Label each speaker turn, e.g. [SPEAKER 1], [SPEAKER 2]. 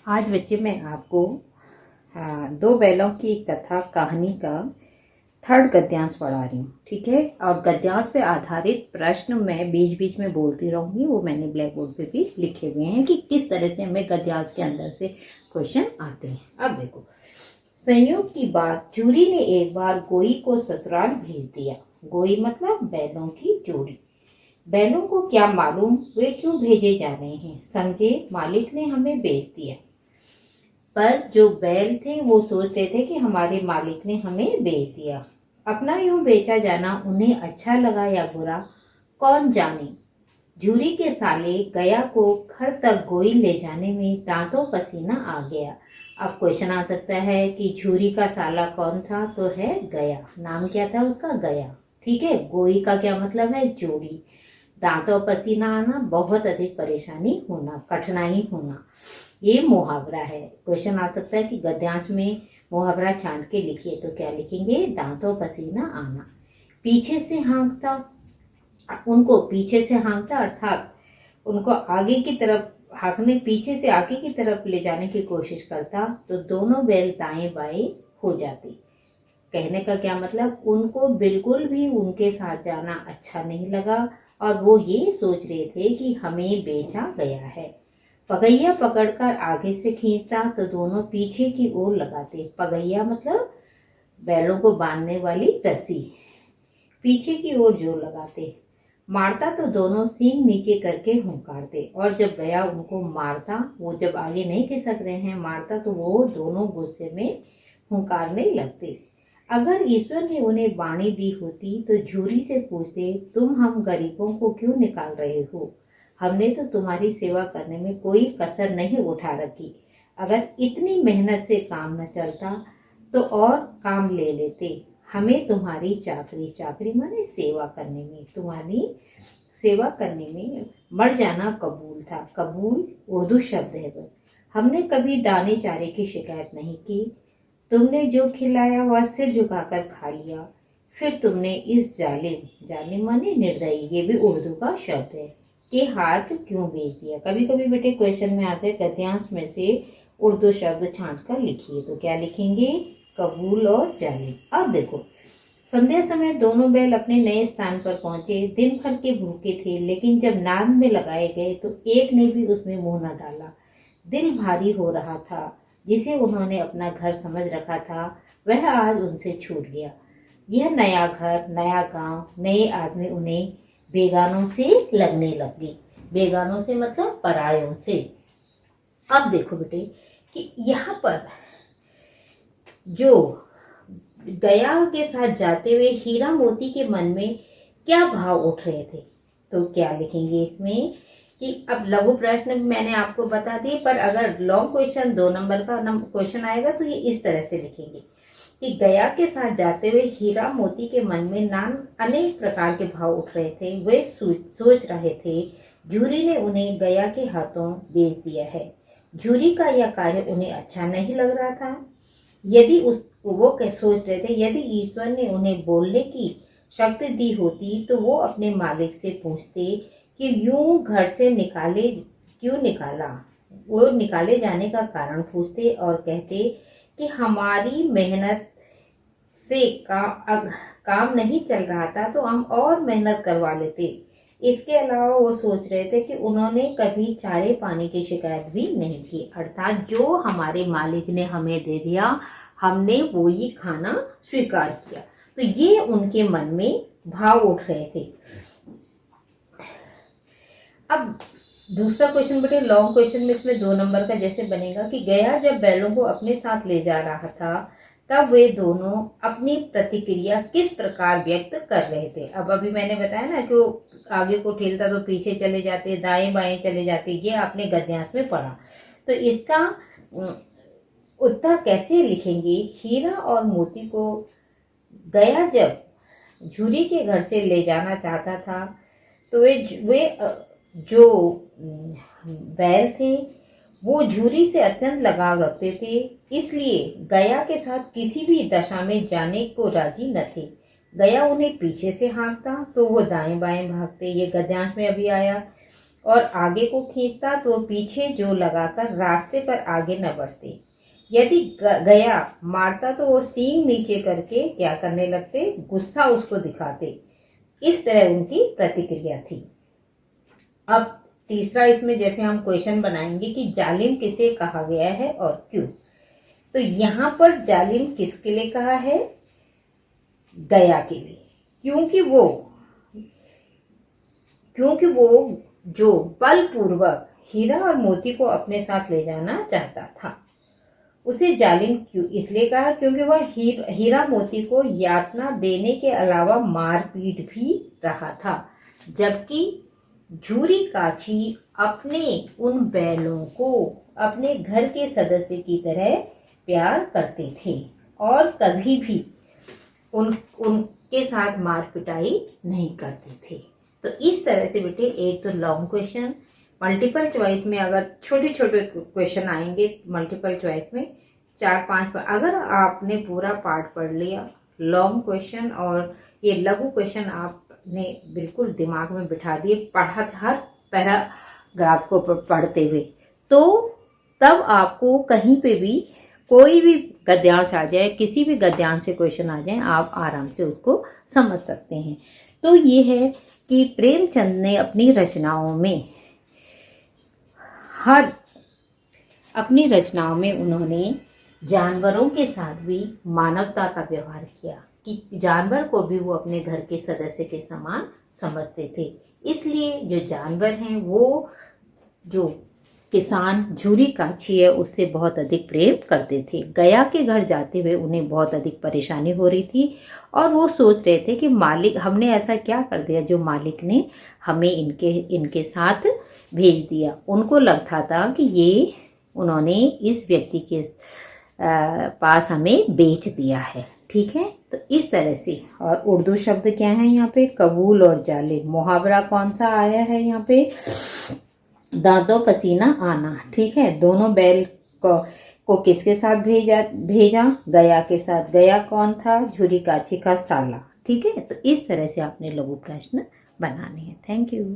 [SPEAKER 1] आज बच्चे मैं आपको दो बैलों की एक कथा कहानी का थर्ड गद्यांश पढ़ा रही हूँ। ठीक है, और गद्यांश पे आधारित प्रश्न मैं बीच बीच में बोलती रहूँगी। वो मैंने ब्लैक बोर्ड पे भी लिखे हुए हैं कि किस तरह से हमें गद्यांश के अंदर से क्वेश्चन आते हैं। अब देखो, संयोग की बात, जूरी ने एक बार गोई को ससुराल भेज दिया। गोई मतलब बैलों की जोड़ी। बैलों को क्या मालूम वे क्यों भेजे जा रहे हैं। समझे, मालिक ने हमें भेज दिया। पर जो बैल थे वो सोच रहे थे कि हमारे मालिक ने हमें बेच दिया। अपना यूं बेचा जाना उन्हें अच्छा लगा या बुरा, कौन जाने। झूरी के साले गया को घर तक गोई ले जाने में दांतों पसीना आ गया। अब क्वेश्चन आ सकता है कि झूरी का साला कौन था, तो है गया। नाम क्या था उसका, गया। ठीक है, गोई का क्या मतलब है, जोड़ी। दांतों पसीना आना, बहुत अधिक परेशानी होना, कठिनाई होना, ये मुहावरा है। क्वेश्चन आ सकता है कि गद्यांश में मुहावरा छांट के लिखिए, तो क्या लिखेंगे, दांतों पसीना आना। पीछे से हाँकता, उनको पीछे से हाँकता अर्थात उनको आगे की तरफ हाँकने, पीछे से आगे की तरफ ले जाने की कोशिश करता तो दोनों बैल दाएं बाएं हो जाते। कहने का क्या मतलब, उनको बिल्कुल भी उनके साथ जाना अच्छा नहीं लगा और वो ये सोच रहे थे कि हमें बेचा गया है। पगैया पकड़कर आगे से खींचता तो दोनों पीछे की ओर लगाते। पगैया मतलब बैलों को बांधने वाली रस्सी। पीछे की ओर जोर लगाते। मारता तो दोनों सींग नीचे करके हुंकारते। और जब गया उनको मारता, वो जब आगे नहीं खिसक रहे हैं, मारता तो वो दोनों गुस्से में हुंकारने लगते। अगर ईश्वर ने उन्हें वाणी दी होती तो झूरी से पूछते, तुम हम गरीबों को क्यों निकाल रहे हो। हमने तो तुम्हारी सेवा करने में कोई कसर नहीं उठा रखी। अगर इतनी मेहनत से काम न चलता तो और काम ले लेते। हमें तुम्हारी चाकरी, चाकरी माने सेवा करने में, तुम्हारी सेवा करने में मर जाना कबूल था। कबूल उर्दू शब्द है वो। हमने कभी दाने चारे की शिकायत नहीं की। तुमने जो खिलाया वह सिर झुकाकर खा लिया। फिर तुमने इस जालिम, जालिम माने निर्दयी, ये भी उर्दू का शब्द है, के हाथ क्यों बेच दिया। कभी कभी बेटे क्वेश्चन में आते हैं गद्यांश में से उर्दू शब्द छांट कर लिखिए, तो क्या लिखेंगे, कबूल और जालिम। अब देखो, संध्या समय दोनों बैल अपने नए स्थान पर पहुंचे। दिन भर के भूखे थे, लेकिन जब नाद में लगाए गए तो एक ने भी उसमें मुंह न डाला। दिल भारी हो रहा था। जिसे उन्होंने अपना घर समझ रखा था वह आज उनसे छूट गया। यह नया घर, नया गांव, नए आदमी उन्हें बेगानों से लगने लगी। बेगानों से मतलब परायों से। अब देखो बेटे कि यहाँ पर जो गया के साथ जाते हुए हीरा मोती के मन में क्या भाव उठ रहे थे, तो क्या लिखेंगे इसमें कि अब लघु प्रश्न मैंने आपको बता दिए, पर अगर लॉन्ग क्वेश्चन 2 नंबर का क्वेश्चन आएगा तो ये इस तरह से लिखेंगे कि गया के साथ जाते हुए हीरा मोती के मन में अनेक प्रकार के भाव उठ रहे थे। वे सोच रहे थे झूरी ने उन्हें गया के हाथों बेच दिया है। झूरी का यह कार्य उन्हें अच्छा नहीं लग रहा था। यदि वो सोच रहे थे यदि ईश्वर ने उन्हें बोलने की शक्ति दी होती तो वो अपने मालिक से पूछते कि यूं घर से क्यों निकाला। वो निकाले जाने का कारण पूछते और कहते कि हमारी मेहनत से काम नहीं चल रहा था तो हम और मेहनत करवा लेते। इसके अलावा वो सोच रहे थे कि उन्होंने कभी चारे पानी की शिकायत भी नहीं की, अर्थात जो हमारे मालिक ने हमें दे दिया हमने वो ही खाना स्वीकार किया। तो ये उनके मन में भाव उठ रहे थे। अब दूसरा क्वेश्चन बेटे लॉन्ग क्वेश्चन में इसमें 2 नंबर का जैसे बनेगा कि गया जब बैलों को अपने साथ ले जा रहा था तब वे दोनों अपनी प्रतिक्रिया किस प्रकार व्यक्त कर रहे थे। अब अभी मैंने बताया ना कि वो आगे को ठेलता तो पीछे चले जाते, दाएं बाएं चले जाते, ये आपने गद्यांश में पढ़ा। तो इसका उत्तर कैसे लिखेंगे, हीरा और मोती को गया जब झूरी के घर से ले जाना चाहता था तो वे जो बैल थे वो झूरी से अत्यंत लगाव रखते थे, इसलिए गया के साथ किसी भी दशा में जाने को राजी न थे। गया उन्हें पीछे से हाँकता तो वो दाएं बाएं भागते, ये गद्यांश में अभी आया। और आगे को खींचता तो पीछे जो लगाकर रास्ते पर आगे न बढ़ते। यदि गया मारता तो वो सींग नीचे करके क्या करने लगते, गुस्सा उसको दिखाते। इस तरह उनकी प्रतिक्रिया थी। अब तीसरा इसमें जैसे हम क्वेश्चन बनाएंगे कि जालिम किसे कहा गया है और क्यों। तो यहां पर जालिम किसके लिए कहा है, गया के लिए, क्योंकि वो जो बलपूर्वक हीरा और मोती को अपने साथ ले जाना चाहता था, उसे जालिम क्यों इसलिए कहा क्योंकि वह हीरा मोती को यातना देने के अलावा मारपीट भी रहा था। जबकि झूरी काछी अपने उन बैलों को अपने घर के सदस्य की तरह प्यार करते थे और कभी भी उनके साथ मार पिटाई नहीं करते थे। तो इस तरह से बेटे एक तो लॉन्ग क्वेश्चन, मल्टीपल चॉइस में अगर छोटे छोटे क्वेश्चन आएंगे मल्टीपल चॉइस में 4-5 पर, अगर आपने पूरा पार्ट पढ़ लिया लॉन्ग क्वेश्चन और ये लघु क्वेश्चन आपने बिल्कुल दिमाग में बिठा दिए, पढ़ा हर पैराग्राफ को पढ़ते हुए, तो तब आपको कहीं पे भी कोई भी गद्यांश आ जाए, किसी भी गद्यांश से क्वेश्चन आ जाए, आप आराम से उसको समझ सकते हैं। तो ये है कि प्रेमचंद ने अपनी रचनाओं में उन्होंने जानवरों के साथ भी मानवता का व्यवहार किया कि जानवर को भी वो अपने घर के सदस्य के समान समझते थे। इसलिए जो जानवर हैं वो जो किसान झूरी काछी है उससे बहुत अधिक प्रेम करते थे। गया के घर जाते हुए उन्हें बहुत अधिक परेशानी हो रही थी और वो सोच रहे थे कि मालिक, हमने ऐसा क्या कर दिया जो मालिक ने हमें इनके साथ भेज दिया। उनको लगता था कि ये उन्होंने इस व्यक्ति के पास हमें बेच दिया है। ठीक है, तो इस तरह से। और उर्दू शब्द क्या है यहाँ पे, कबूल और जालिम। मुहावरा कौन सा आया है यहाँ पे, दांतों पसीना आना। ठीक है, दोनों बैल को किसके साथ भेजा, गया के साथ। गया कौन था, झूरी काछी का साला। ठीक है, तो इस तरह से आपने लघु प्रश्न बनाने हैं। Thank you.